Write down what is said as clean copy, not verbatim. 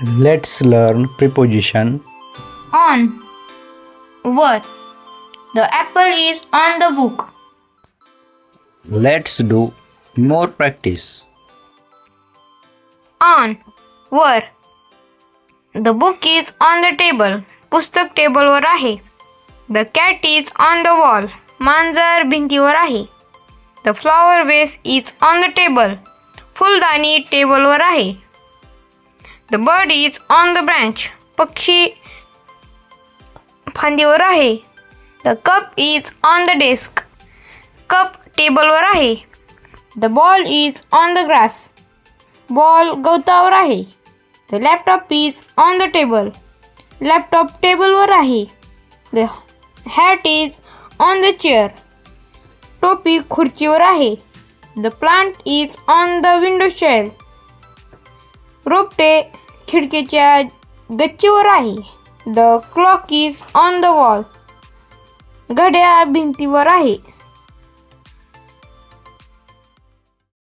Let's learn preposition. On. वर. The apple is on the book. Let's do more practice. On. वर. The book is on the table. पुस्तक टेबलवर आहे. The cat is on the wall. मांजर भिंतीवर आहे. The flower vase is on the table. फुलदाणी टेबलवर आहे. The bird is on the branch. पक्षी फांदीवर आहे. The cup is on the desk. Cup टेबलवर आहे. The ball is on the grass. Ball गवतावर आहे. The laptop is on the table. Laptop टेबलवर आहे. The hat is on the chair. टोपी खुर्चीवर आहे. The plant is on the window sill. रोपटे खिडकीच्या गच्चीवर आहे. The clock is on the wall. घड्याळ भिंतीवर आहे.